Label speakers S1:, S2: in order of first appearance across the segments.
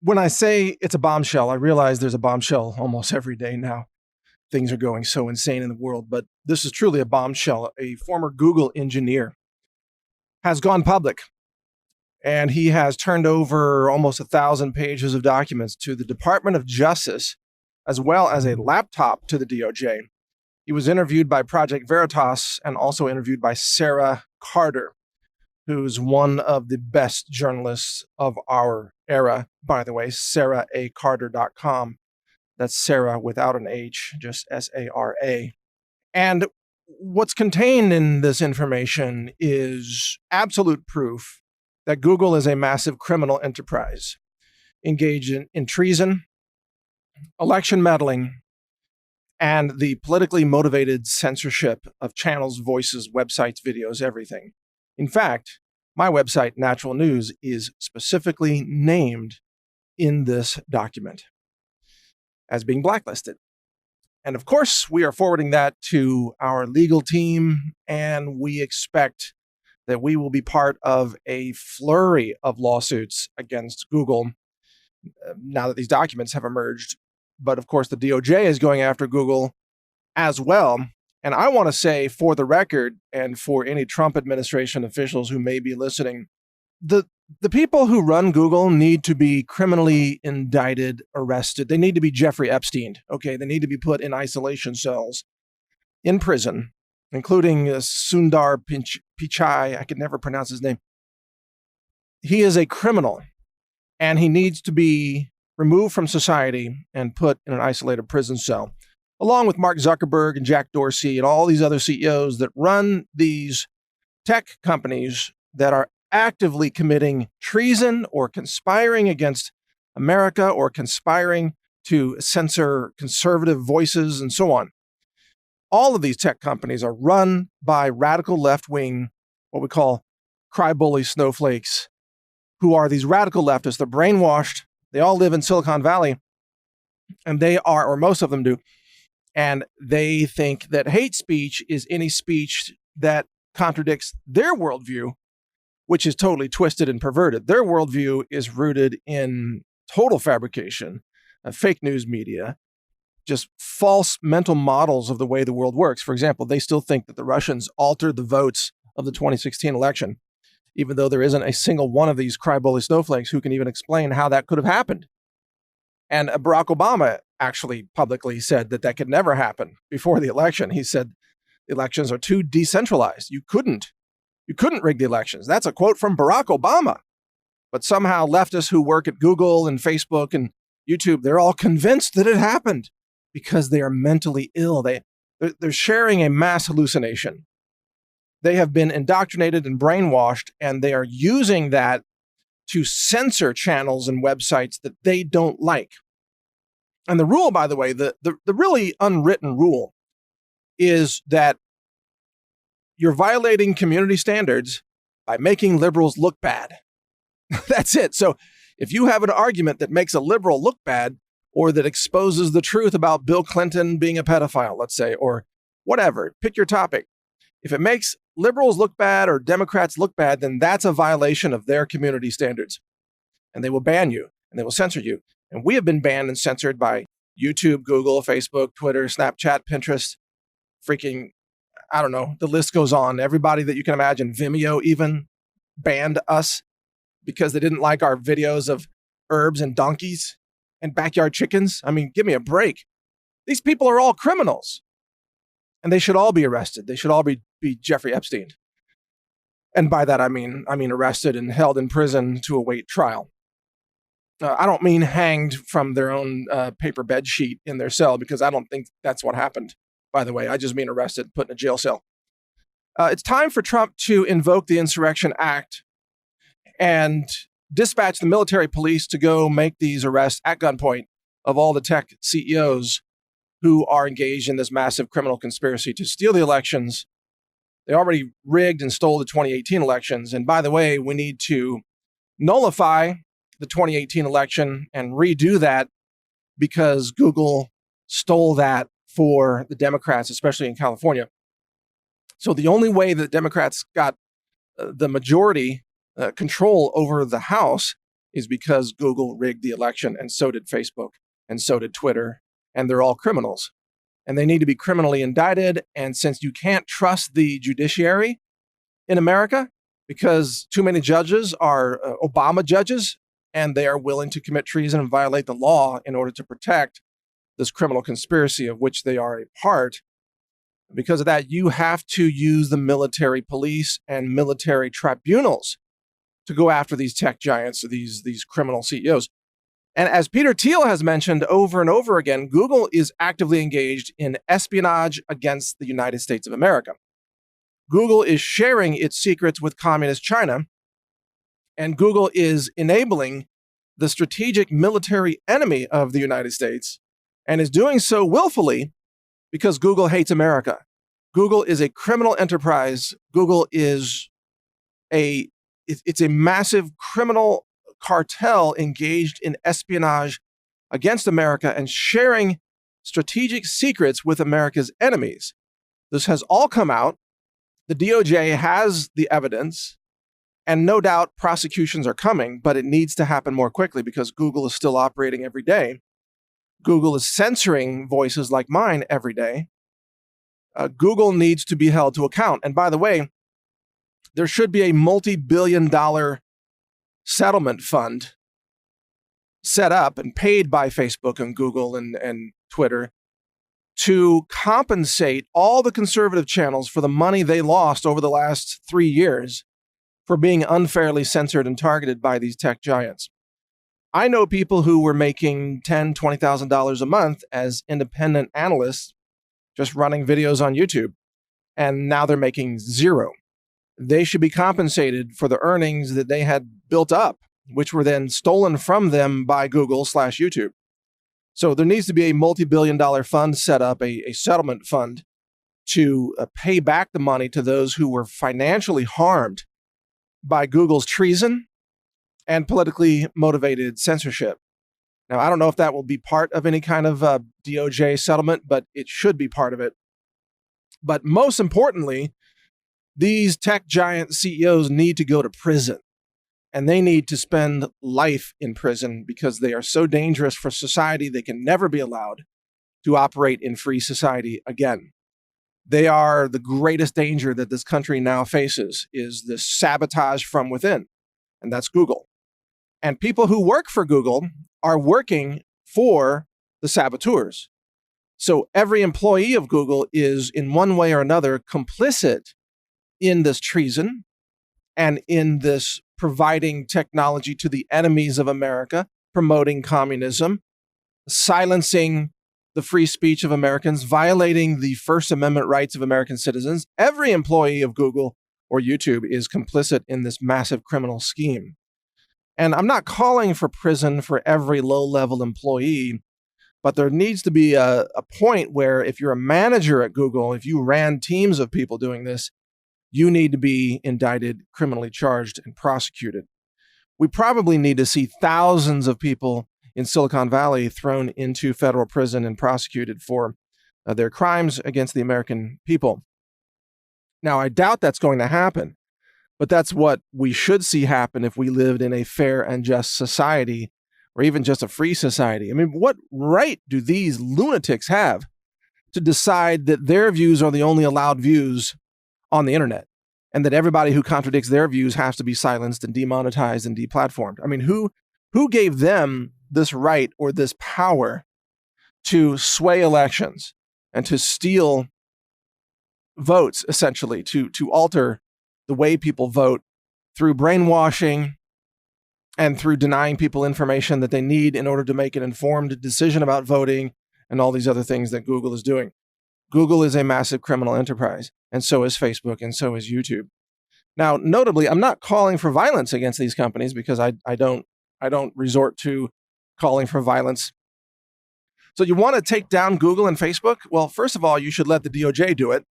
S1: When I say it's a bombshell, I realize there's a bombshell almost every day now. Things are going so insane in the world, but this is truly a bombshell. A former Google engineer has gone public, and he has turned over almost 1,000 pages of documents to the Department of Justice, as well as a laptop to the DOJ. He was interviewed by Project Veritas and also interviewed by Sarah Carter, who's one of the best journalists of our era, by the way, sarahacarter.com. That's Sarah without an H, just S-A-R-A. And what's contained in this information is absolute proof that Google is a massive criminal enterprise engaged in treason, election meddling, and the politically motivated censorship of channels, voices, websites, videos, everything. In fact, my website, NaturalNews, is specifically named in this document as being blacklisted. And of course, we are forwarding that to our legal team, and we expect that we will be part of a flurry of lawsuits against Google now that these documents have emerged. But of course, the DOJ is going after Google as well. And I want to say, for the record, and for any Trump administration officials who may be listening, the people who run Google need to be criminally indicted, arrested. They need to be Jeffrey Epstein. Okay, they need to be put in isolation cells in prison, including Sundar Pichai. I could never pronounce his name. He is a criminal, and he needs to be removed from society and put in an isolated prison cell, along with Mark Zuckerberg and Jack Dorsey and all these other CEOs that run these tech companies that are actively committing treason or conspiring against America or conspiring to censor conservative voices and so on. All of these tech companies are run by radical left-wing, what we call cry-bully snowflakes, who are these radical leftists. They're brainwashed. They all live in Silicon Valley, and they are, or most of them do, and they think that hate speech is any speech that contradicts their worldview, which is totally twisted and perverted. Their worldview is rooted in total fabrication, fake news media, just false mental models of the way the world works. For example, they still think that the Russians altered the votes of the 2016 election, even though there isn't a single one of these cry-bully snowflakes who can even explain how that could have happened. And Barack Obama actually publicly said that that could never happen before the election. He said the elections are too decentralized. You couldn't rig the elections. That's a quote from Barack Obama. But somehow leftists who work at Google and Facebook and YouTube, they're all convinced that it happened because they are mentally ill. They're sharing a mass hallucination. They have been indoctrinated and brainwashed, and they are using that to censor channels and websites that they don't like. And the rule, by the way, the really unwritten rule is that you're violating community standards by making liberals look bad. That's it. So if you have an argument that makes a liberal look bad, or that exposes the truth about Bill Clinton being a pedophile, let's say, or whatever, pick your topic. If it makes liberals look bad or Democrats look bad, then that's a violation of their community standards. And they will ban you and they will censor you. And we have been banned and censored by YouTube, Google, Facebook, Twitter, Snapchat, Pinterest, freaking, I don't know, the list goes on. Everybody that you can imagine, Vimeo even banned us because they didn't like our videos of herbs and donkeys and backyard chickens. I mean, give me a break. These people are all criminals. And they should all be arrested. They should all be Jeffrey Epstein. And by that, I mean arrested and held in prison to await trial. I don't mean hanged from their own paper bed sheet in their cell, because I don't think that's what happened, by the way. I just mean arrested, put in a jail cell. It's time for Trump to invoke the Insurrection Act and dispatch the military police to go make these arrests at gunpoint of all the tech CEOs who are engaged in this massive criminal conspiracy to steal the elections. They already rigged and stole the 2018 elections. And by the way, we need to nullify the 2018 election and redo that because Google stole that for the Democrats, especially in California. So the only way that Democrats got the majority control over the House is because Google rigged the election, and so did Facebook, and so did Twitter, and they're all criminals. And they need to be criminally indicted. And since you can't trust the judiciary in America, because too many judges are Obama judges, and they are willing to commit treason and violate the law in order to protect this criminal conspiracy of which they are a part. Because of that, you have to use the military police and military tribunals to go after these tech giants, or these criminal CEOs. And as Peter Thiel has mentioned over and over again, Google is actively engaged in espionage against the United States of America. Google is sharing its secrets with communist China, and Google is enabling the strategic military enemy of the United States, and is doing so willfully because Google hates America. Google is a criminal enterprise. Google is it's a massive criminal cartel engaged in espionage against America and sharing strategic secrets with America's enemies. This has all come out. The DOJ has the evidence, and no doubt prosecutions are coming, but it needs to happen more quickly because Google is still operating every day. Google is censoring voices like mine every day. Google needs to be held to account. And by the way, there should be a multi-billion-dollar settlement fund set up and paid by Facebook and Google and Twitter to compensate all the conservative channels for the money they lost over the last 3 years for being unfairly censored and targeted by these tech giants. I know people who were making $10,000, $20,000 a month as independent analysts just running videos on YouTube, and now they're making zero. They should be compensated for the earnings that they had built up, which were then stolen from them by Google/YouTube. So there needs to be a multi-billion-dollar fund set up, a settlement fund, to pay back the money to those who were financially harmed by Google's treason and politically motivated censorship. Now, I don't know if that will be part of any kind of DOJ settlement, but it should be part of it. But most importantly, these tech giant CEOs need to go to prison, and they need to spend life in prison because they are so dangerous for society. They can never be allowed to operate in free society again. They are the greatest danger that this country now faces, is this sabotage from within, and that's Google. And people who work for Google are working for the saboteurs. So every employee of Google is in one way or another complicit in this treason and in this providing technology to the enemies of America, promoting communism, silencing the free speech of Americans, violating the First Amendment rights of American citizens. Every employee of Google or YouTube is complicit in this massive criminal scheme. And I'm not calling for prison for every low-level employee, but there needs to be a point where if you're a manager at Google, if you ran teams of people doing this, you need to be indicted, criminally charged, and prosecuted. We probably need to see thousands of people in Silicon Valley thrown into federal prison and prosecuted for their crimes against the American people. Now, I doubt that's going to happen, but that's what we should see happen if we lived in a fair and just society, or even just a free society. I mean, what right do these lunatics have to decide that their views are the only allowed views on the internet, and that everybody who contradicts their views has to be silenced and demonetized and deplatformed? I mean, who gave them this right or this power to sway elections and to steal votes, essentially, to alter the way people vote through brainwashing and through denying people information that they need in order to make an informed decision about voting and all these other things that Google is doing? Google is a massive criminal enterprise, and so is Facebook, and so is YouTube. Now, notably, I'm not calling for violence against these companies because I don't resort to calling for violence. So you want to take down Google and Facebook? Well, first of all, you should let the DOJ do it.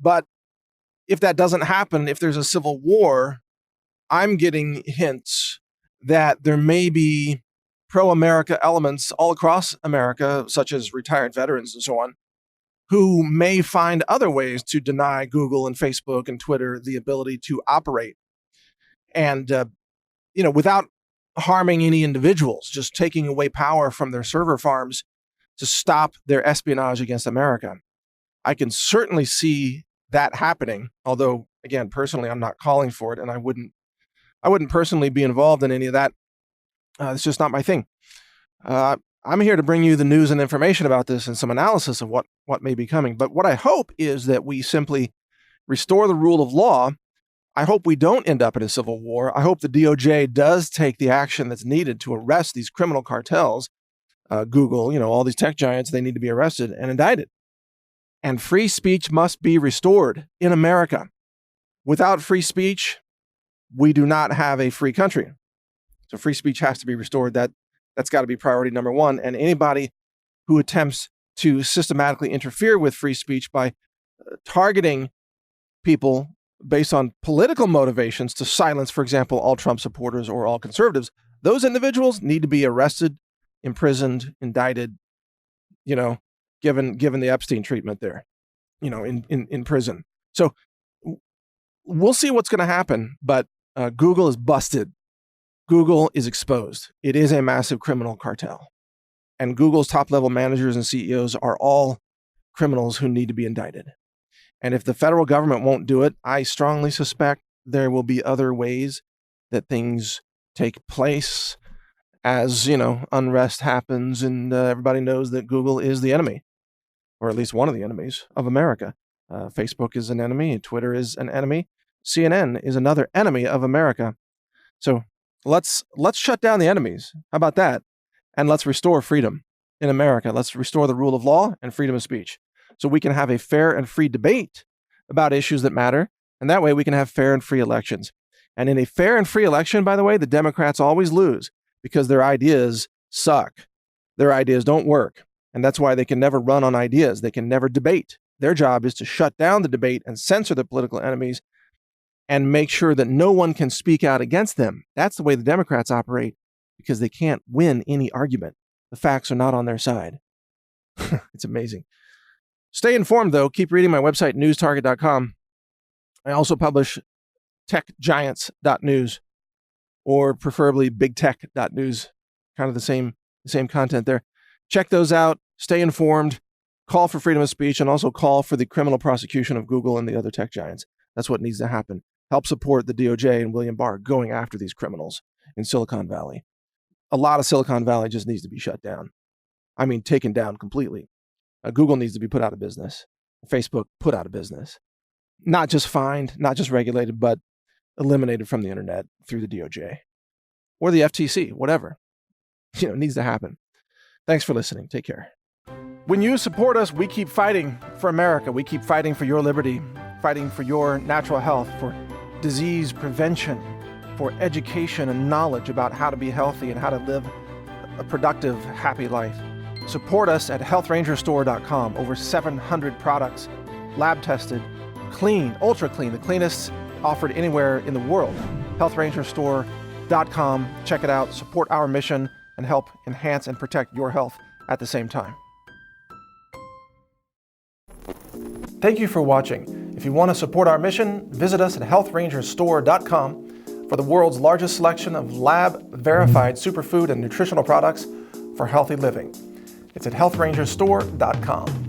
S1: But if that doesn't happen, if there's a civil war, I'm getting hints that there may be pro-America elements all across America, such as retired veterans and so on, who may find other ways to deny Google and Facebook and Twitter the ability to operate. And, without harming any individuals, just taking away power from their server farms to stop their espionage against America. I can certainly see that happening, although, again, personally, I'm not calling for it, and I wouldn't personally be involved in any of that. It's just not my thing. I'm here to bring you the news and information about this and some analysis of what may be coming. But what I hope is that we simply restore the rule of law. I hope we don't end up in a civil war. I hope the DOJ does take the action that's needed to arrest these criminal cartels. Google, all these tech giants, they need to be arrested and indicted. And free speech must be restored in America. Without free speech, we do not have a free country. So free speech has to be restored. That's got to be priority number one. And anybody who attempts to systematically interfere with free speech by targeting people based on political motivations to silence, for example, all Trump supporters or all conservatives, those individuals need to be arrested, imprisoned, indicted, given the Epstein treatment there, in prison. So we'll see what's going to happen, but Google is busted. Google is exposed. It is a massive criminal cartel. And Google's top-level managers and CEOs are all criminals who need to be indicted. And if the federal government won't do it, I strongly suspect there will be other ways that things take place as, unrest happens and everybody knows that Google is the enemy, or at least one of the enemies of America. Facebook is an enemy, Twitter is an enemy, CNN is another enemy of America. So let's shut down the enemies. How about that? And let's restore freedom in America. Let's restore the rule of law and freedom of speech so we can have a fair and free debate about issues that matter. And that way we can have fair and free elections. And in a fair and free election, by the way, the Democrats always lose because their ideas suck. Their ideas don't work. And that's why they can never run on ideas. They can never debate. Their job is to shut down the debate and censor the political enemies and make sure that no one can speak out against them. That's the way the Democrats operate because they can't win any argument. The facts are not on their side. It's amazing. Stay informed, though. Keep reading my website, newstarget.com. I also publish techgiants.news or preferably bigtech.news, kind of the same content there. Check those out. Stay informed. Call for freedom of speech and also call for the criminal prosecution of Google and the other tech giants. That's what needs to happen. Help support the DOJ and William Barr going after these criminals in Silicon Valley. A lot of Silicon Valley just needs to be shut down. I mean, taken down completely. Google needs to be put out of business. Facebook put out of business. Not just fined, not just regulated, but eliminated from the internet through the DOJ or the FTC, whatever. It needs to happen. Thanks for listening. Take care. When you support us, we keep fighting for America. We keep fighting for your liberty, fighting for your natural health, for disease prevention, for education and knowledge about how to be healthy and how to live a productive, happy life. Support us at healthrangerstore.com. Over 700 products, lab tested, clean, ultra clean, the cleanest offered anywhere in the world. healthrangerstore.com. Check it out, support our mission, and help enhance and protect your health at the same time. Thank you for watching. If you want to support our mission, visit us at healthrangerstore.com for the world's largest selection of lab-verified superfood and nutritional products for healthy living. It's at healthrangerstore.com.